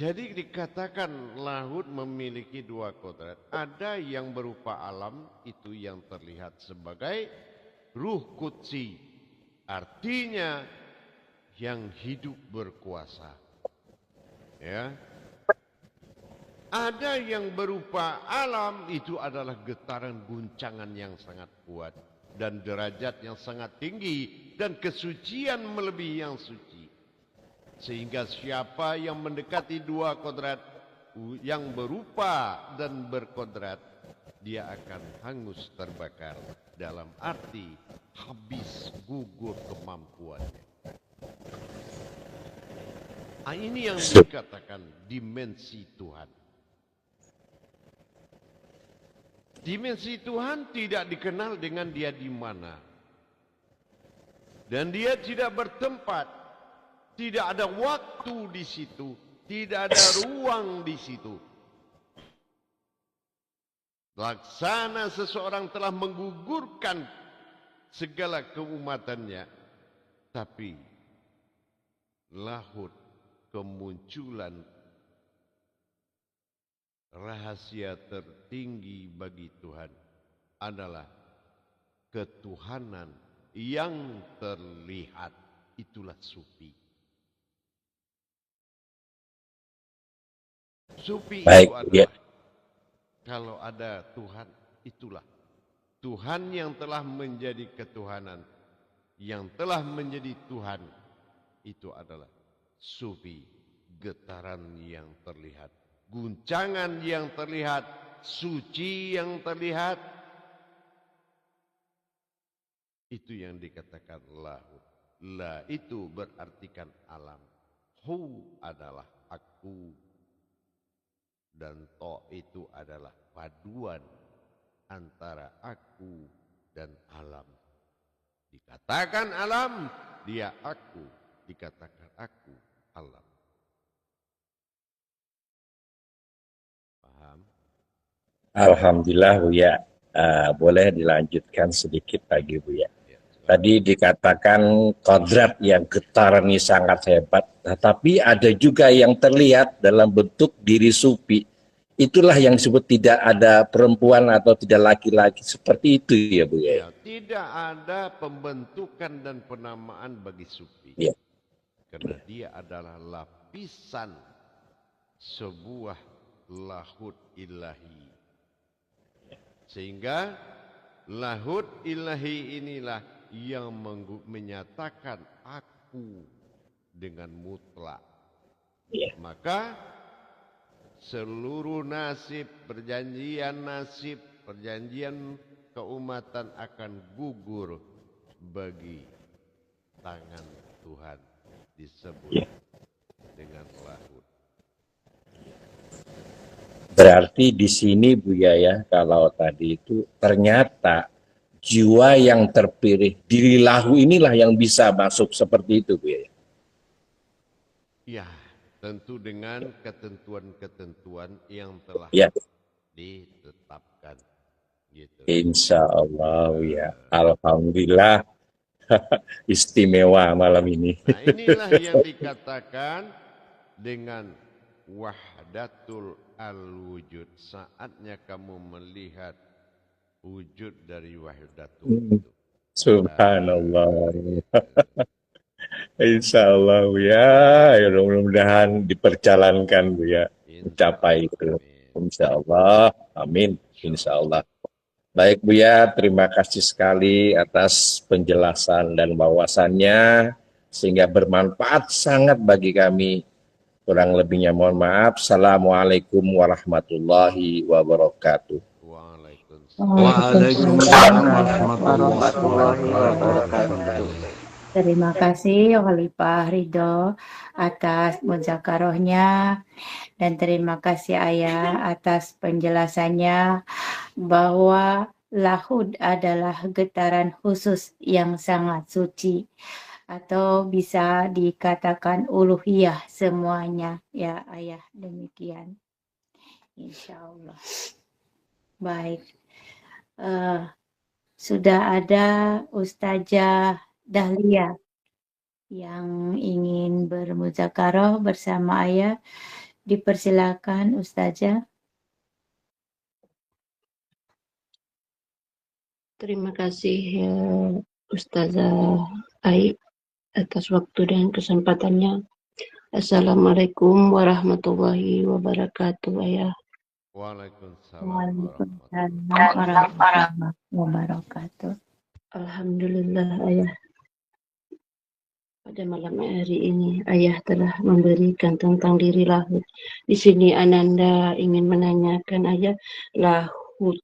Jadi dikatakan lahud memiliki dua kodrat. Ada yang berupa alam, itu yang terlihat sebagai ruh qudsi. Artinya yang hidup berkuasa. Ya. Ada yang berupa alam, itu adalah getaran guncangan yang sangat kuat. Dan derajat yang sangat tinggi. Dan kesucian melebihi yang suci. Sehingga siapa yang mendekati dua kodrat yang berupa dan berkodrat, dia akan hangus terbakar. Dalam arti habis gugur kemampuannya. Ini yang dikatakan dimensi Tuhan. Dimensi Tuhan tidak dikenal dengan dia di mana. Dan dia tidak bertempat. Tidak ada waktu di situ, tidak ada ruang di situ. Laksana seseorang telah menggugurkan segala keumatannya, tapi lahud kemunculan rahasia tertinggi bagi Tuhan adalah ketuhanan yang terlihat. Itulah sufi. Sufi itu adalah, kalau ada Tuhan, itulah Tuhan yang telah menjadi ketuhanan, yang telah menjadi Tuhan. Itu adalah sufi, getaran yang terlihat, guncangan yang terlihat, suci yang terlihat. Itu yang dikatakan lahud. La itu berartikan alam. Hu adalah aku. Dan to itu adalah paduan antara aku dan alam. Dikatakan alam, dia aku. Dikatakan aku, alam. Paham? Alhamdulillah Buya. Boleh dilanjutkan sedikit lagi Buya. Tadi dikatakan kodrat yang getarannya sangat hebat, tetapi ada juga yang terlihat dalam bentuk diri sufi. Itulah yang disebut tidak ada perempuan atau tidak laki-laki, seperti itu ya Bu ya. Tidak ada pembentukan dan penamaan bagi sufi. Ya. Karena dia adalah lapisan sebuah lahud ilahi. Sehingga lahud ilahi inilah yang menyatakan aku dengan mutlak. Ya. Maka seluruh nasib, perjanjian keumatan akan gugur bagi tangan Tuhan, disebut dengan lahud. Berarti di sini Buya ya, kalau tadi itu ternyata jiwa yang terpilih diri lahu inilah yang bisa masuk seperti itu Buya. Ya, tentu dengan ketentuan-ketentuan yang telah ditetapkan. Gitu. Insya Allah ya, alhamdulillah. Istimewa malam ini. Nah, inilah yang dikatakan dengan wahdatul al-wujud. Saatnya kamu melihat wujud dari wahdatul itu. Subhanallah. Insya Allah ya, mudah-mudahan diperjalankan Bu ya, mencapai itu. Insya Allah, amin. Insya Allah. Baik Bu ya, terima kasih sekali atas penjelasan dan wawasannya, sehingga bermanfaat sangat bagi kami. Kurang lebihnya mohon maaf. Assalamualaikum warahmatullahi wabarakatuh. Waalaikumsalam warahmatullahi wabarakatuh. Terima kasih Khalifah Ridho atas muzakarohnya, dan terima kasih Ayah atas penjelasannya bahwa lahud adalah getaran khusus yang sangat suci, atau bisa dikatakan uluhiyah semuanya ya Ayah. Demikian insya Allah. Baik, sudah ada Ustazah Dahlia yang ingin bermuzakaroh bersama Ayah. Dipersilakan Ustazah. Terima kasih ya Ustazah Ai atas waktu dan kesempatannya. Assalamualaikum warahmatullahi wabarakatuh, Ayah. Waalaikumsalam Waalaikumsalam warahmatullahi warahmatullahi wabarakatuh. Alhamdulillah, Ayah. Pada malam hari ini, Ayah telah memberikan tentang diri Lahut. Di sini Ananda ingin menanyakan, Ayah, Lahut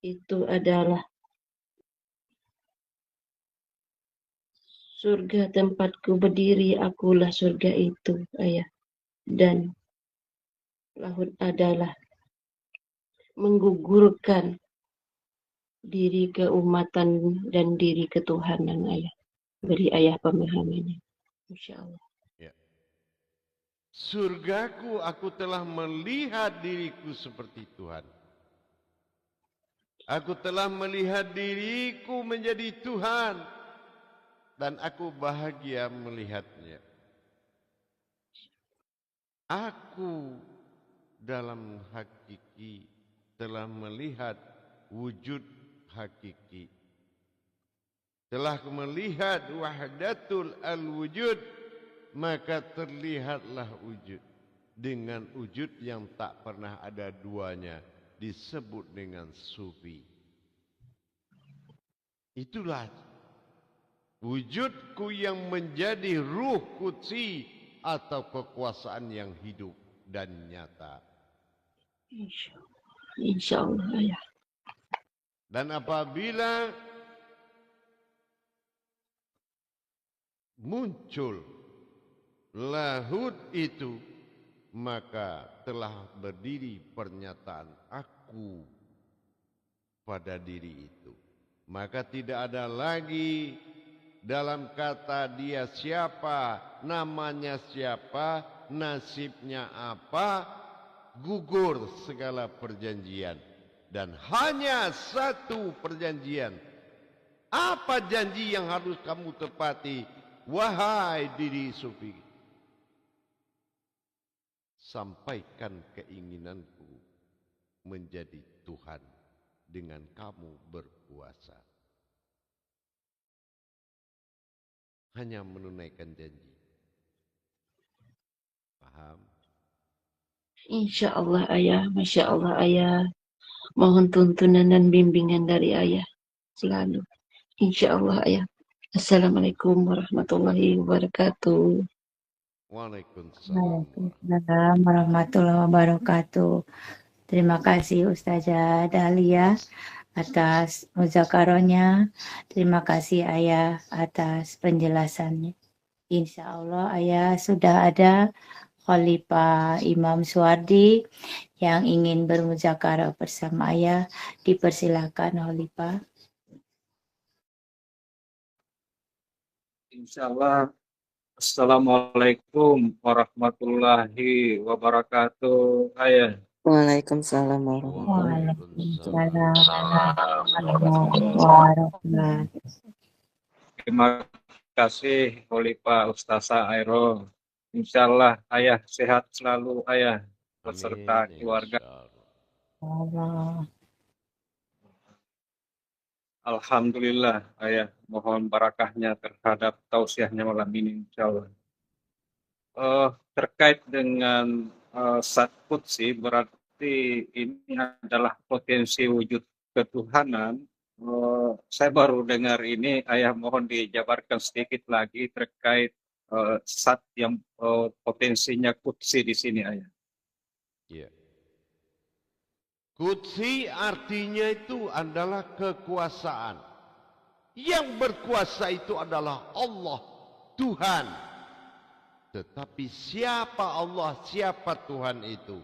itu adalah surga tempatku berdiri, akulah surga itu, Ayah. Dan Lahut adalah menggugurkan diri keumatan dan diri ketuhanan, Ayah. Beri Ayah pemahamannya. Insya Allah. Ya. Surgaku, aku telah melihat diriku seperti Tuhan. Aku telah melihat diriku menjadi Tuhan. Dan aku bahagia melihatnya. Aku dalam hakiki telah melihat wujud hakiki. Telah melihat wahdatul al-wujud, maka terlihatlah wujud. Dengan wujud yang tak pernah ada duanya, disebut dengan sufi. Itulah wujudku yang menjadi ruh qudsi atau kekuasaan yang hidup dan nyata. Insya Allah, Ayah. Dan apabila muncul lahut itu, maka telah berdiri pernyataan aku pada diri itu. Maka tidak ada lagi dalam kata dia siapa, namanya siapa, nasibnya apa, gugur segala perjanjian. Dan hanya satu perjanjian. Apa janji yang harus kamu tepati, wahai diri sufi? Sampaikan keinginanku menjadi Tuhan dengan kamu berpuasa. Hanya menunaikan janji. Paham? Insya Allah, Ayah. Masya Allah, Ayah. Mohon tuntunan dan bimbingan dari Ayah selalu. Insya Allah, Ayah. Assalamualaikum warahmatullahi wabarakatuh. Waalaikumsalam. Waalaikumsalam warahmatullahi wabarakatuh. Terima kasih Ustazah Dahlia atas muzakarohnya. Terima kasih Ayah atas penjelasannya. Insya Allah Ayah sudah ada Khalifah Imam Suwardi yang ingin bermuzakarah bersama Ayah. Dipersilakan Khalifah. Insyaallah. Assalamualaikum warahmatullahi wabarakatuh. Ayah. Waalaikumsalam warahmatullahi Waalaikumsalam warahmatullahi wabarakatuh. Terima kasih Khalifah Ustazah Airo. Insyaallah Ayah sehat selalu, Ayah, beserta Amin, keluarga. Allah. Alhamdulillah, Ayah, mohon barakahnya terhadap tausiahnya malam ini, insyaallah. Terkait dengan Zat Qudsi, berarti ini adalah potensi wujud ketuhanan. Saya baru dengar ini, Ayah, mohon dijabarkan sedikit lagi terkait Zat yang potensinya Qudsi di sini, Ayah. Ya. Qudsi artinya itu adalah kekuasaan. Yang berkuasa itu adalah Allah, Tuhan. Tetapi siapa Allah, siapa Tuhan itu?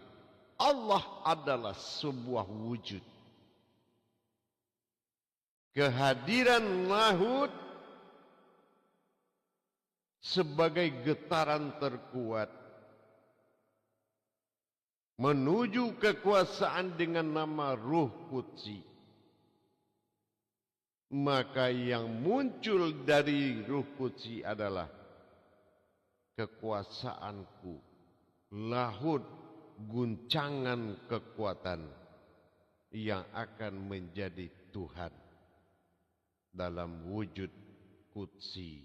Allah adalah sebuah wujud. Kehadiran lahut sebagai getaran terkuat menuju kekuasaan dengan nama Ruh Qudsi. Maka yang muncul dari Ruh Qudsi adalah kekuasaanku lahut guncangan kekuatan yang akan menjadi Tuhan dalam wujud qudsi,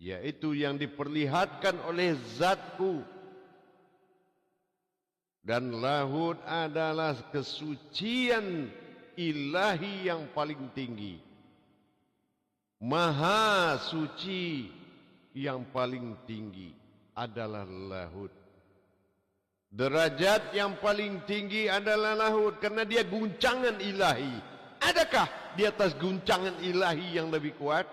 yaitu yang diperlihatkan oleh zatku. Dan lahut adalah kesucian ilahi yang paling tinggi, maha suci yang paling tinggi adalah lahut. Derajat yang paling tinggi adalah lahut karena dia guncangan ilahi. Adakah di atas guncangan ilahi yang lebih kuat?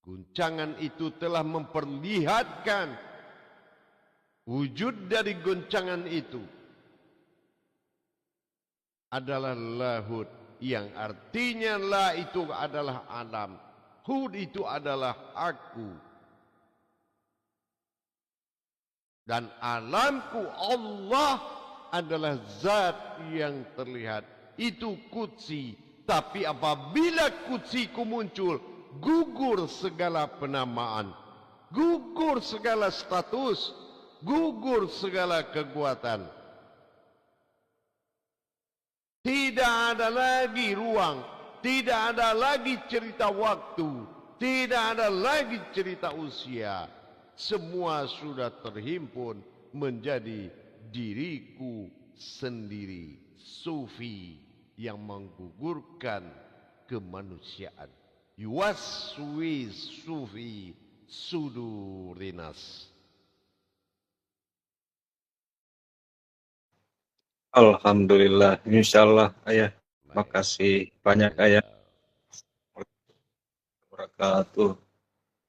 Guncangan itu telah memperlihatkan wujud dari guncangan itu adalah lahut, yang artinya la itu adalah alam, hud itu adalah aku, dan alamku Allah adalah zat yang terlihat. Itu qudsi. Tapi apabila qudsiku muncul, gugur segala penamaan, gugur segala status, gugur segala kekuatan. Tidak ada lagi ruang, tidak ada lagi cerita waktu, tidak ada lagi cerita usia. Semua sudah terhimpun menjadi diriku sendiri, sufi yang menggugurkan kemanusiaan. Yuwaswi sufi sudurinas. Alhamdulillah, insyaallah ayah. Makasih banyak ayah. Wabarakatuh.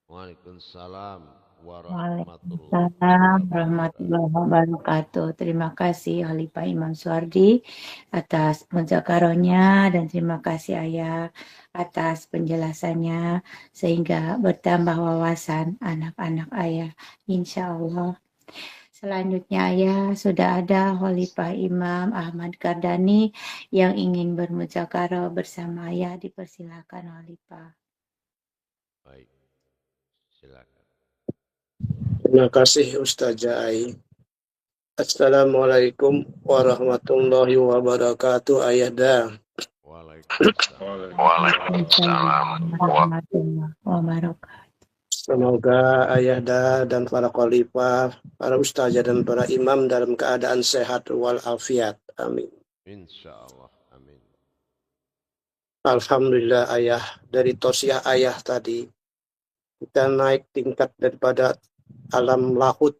Waalaikumsalam Waalaikumsalam warahmatullahi wabarakatuh. Terima kasih Khalifah Imam Suwardi atas muzakarohnya, dan terima kasih Ayah atas penjelasannya sehingga bertambah wawasan anak-anak Ayah, insya Allah. Selanjutnya Ayah, sudah ada Khalifah Imam Ahmad Kardani yang ingin bermuzakaroh bersama Ayah. Dipersilakan Khalifah. Baik, silakan. Terima kasih Ustazah Ai. Assalamualaikum warahmatullahi wabarakatuh. Ayah dah. Waalaikumsalam warahmatullahi wabarakatuh. Semoga Ayah dah dan para khalifah, para ustazah dan para imam dalam keadaan sehat walafiat. Amin. Insyaallah, amin. Alhamdulillah Ayah, dari tausiah Ayah tadi kita naik tingkat daripada alam lahut.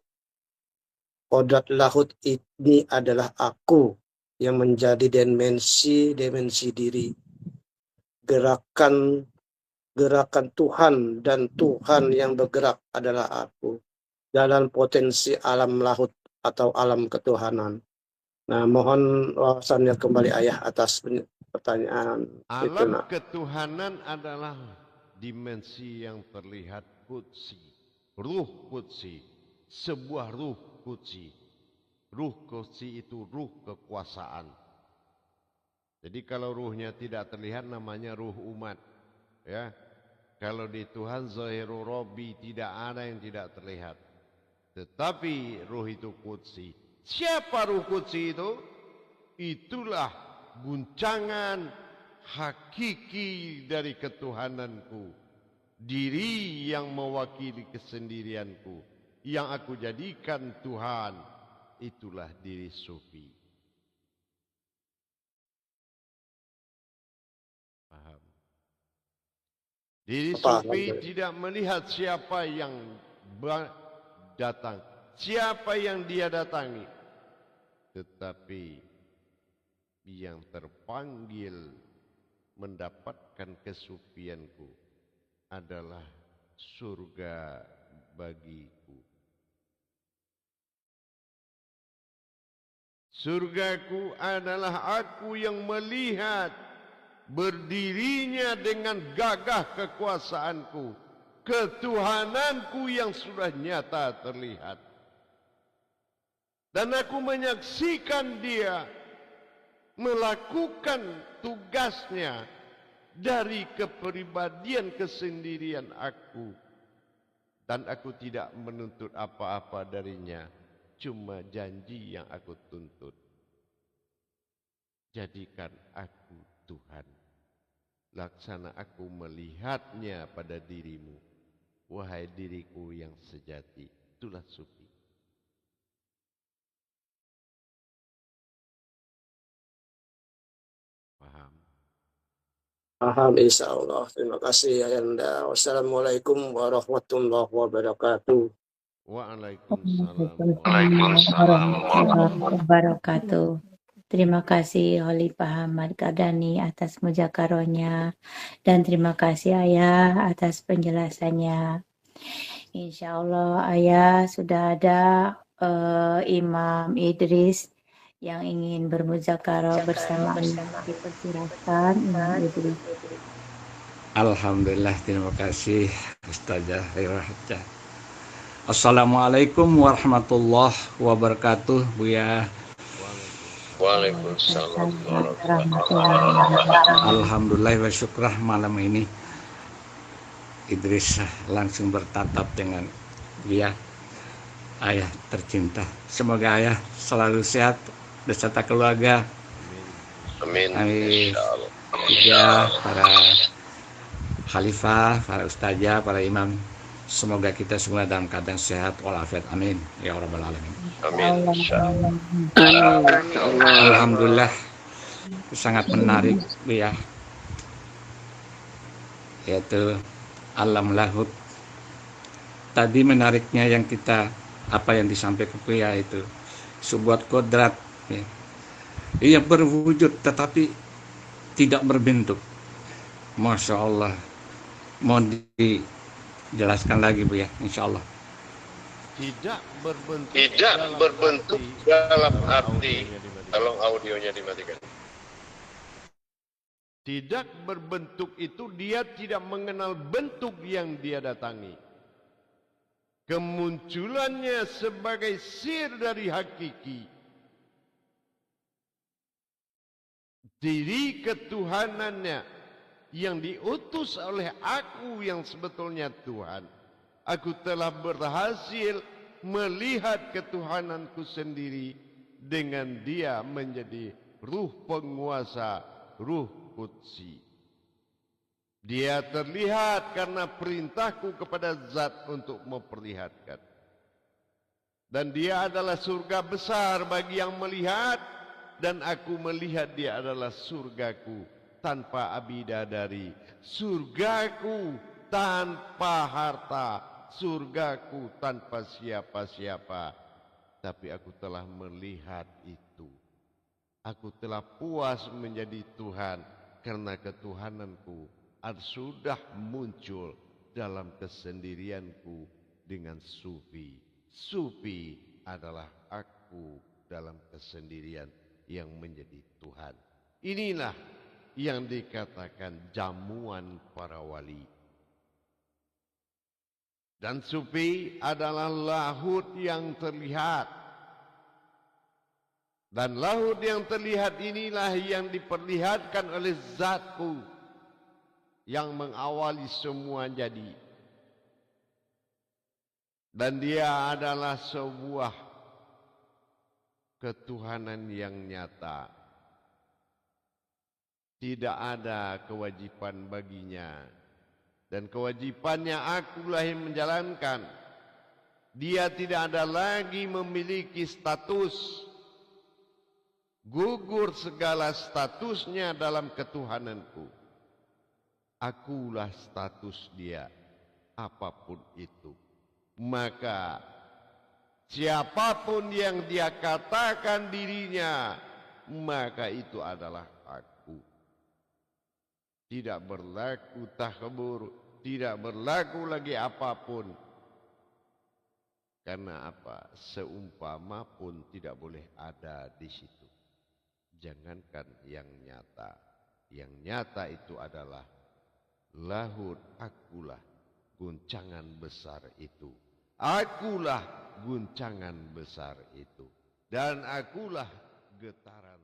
Kodrat lahut ini adalah aku yang menjadi dimensi diri. Gerakan Tuhan, dan Tuhan yang bergerak adalah aku dalam potensi alam lahut atau alam ketuhanan. Nah, mohon wawasannya kembali Ayah atas pertanyaan itu. Alam ketuhanan adalah dimensi yang terlihat qudsi, ruh qudsi, sebuah ruh qudsi. Ruh qudsi itu ruh kekuasaan. Jadi kalau ruhnya tidak terlihat namanya ruh umat, ya. Kalau di Tuhan zahiru Rabbi tidak ada yang tidak terlihat. Tetapi ruh itu qudsi. Siapa ruh qudsi itu? Itulah guncangan hakiki dari ketuhananku. Diri yang mewakili kesendirianku. Yang aku jadikan Tuhan. Itulah diri sufi. Paham? Diri sufi tidak melihat siapa yang datang, siapa yang dia datangi, tetapi yang terpanggil mendapatkan kesufianku adalah surga bagiku. Surgaku adalah aku yang melihat berdirinya dengan gagah kekuasaanku, ketuhananku yang sudah nyata terlihat. Dan aku menyaksikan dia melakukan tugasnya dari kepribadian kesendirian aku. Dan aku tidak menuntut apa-apa darinya, cuma janji yang aku tuntut. Jadikan aku Tuhan, laksana aku melihatnya pada dirimu, wahai diriku yang sejati. Itulah sufi. Paham? Paham insya Allah. Terima kasih Ayanda. Wassalamualaikum warahmatullahi wabarakatuh. Waalaikumsalam warahmatullahi wabarakatuh. Terima kasih Khalifah Ahmad Kardani atas muzakarohnya, dan terima kasih Ayah atas penjelasannya. Insya Allah Ayah sudah ada Imam Idris yang ingin bermuzakarah bersama Ayah. Dipersilahkan Imam Idris. Alhamdulillah, terima kasih Ustazah Rirahaja. Assalamualaikum warahmatullahi wabarakatuh, Buya. Waalaikumsalam warahmatullahi wabarakatuh. Alhamdulillah wa syukrah, malam ini Idris langsung bertatap dengan Buya, Ayah tercinta. Semoga Ayah selalu sehat beserta keluarga. Amin. Amin. Insyaallah. Juga para khalifah, para ustazah, para imam, semoga kita semua dalam keadaan sehat walafiat. Amin ya rabbal alamin. Amin. Insyaallah. Alhamdulillah, sangat menarik ya, yaitu alam lahut. Tadi menariknya yang kita apa yang disampaikan Buya itu sebuah kodrat ya. Ia berwujud tetapi tidak berbentuk. Masya Allah. Mohon dijelaskan lagi Bu ya, insya Allah. Tidak berbentuk dalam arti, tolong audionya dimatikan. Tidak berbentuk itu dia tidak mengenal bentuk yang dia datangi. Kemunculannya sebagai sir dari hakiki. Diri ketuhanannya yang diutus oleh aku yang sebetulnya Tuhan. Aku telah berhasil melihat ketuhananku sendiri dengan dia menjadi ruh penguasa, ruh qudsi. Dia terlihat karena perintahku kepada zat untuk memperlihatkan. Dan dia adalah surga besar bagi yang melihat, dan aku melihat dia adalah surgaku tanpa abidadari, surgaku tanpa harta, surgaku tanpa siapa-siapa. Tapi aku telah melihat itu. Aku telah puas menjadi Tuhan karena ketuhananku sudah muncul dalam kesendirianku dengan sufi. Sufi adalah aku dalam kesendirian yang menjadi Tuhan. Inilah yang dikatakan jamuan para wali. Dan sufi adalah lahut yang terlihat. Dan lahut yang terlihat inilah yang diperlihatkan oleh zatku yang mengawali semua jadi. Dan dia adalah sebuah ketuhanan yang nyata. Tidak ada kewajiban baginya. Dan kewajibannya akulah yang menjalankan. Dia tidak ada lagi memiliki status. Gugur segala statusnya dalam ketuhananku. Akulah status dia, apapun itu. Maka siapapun yang dia katakan dirinya, maka itu adalah aku. Tidak berlaku takhbur, tidak berlaku lagi apapun. Karena apa? Seumpama pun tidak boleh ada di situ. Jangankan yang nyata. Yang nyata itu adalah lahut, akulah guncangan besar itu. Akulah guncangan besar itu. Dan akulah getaran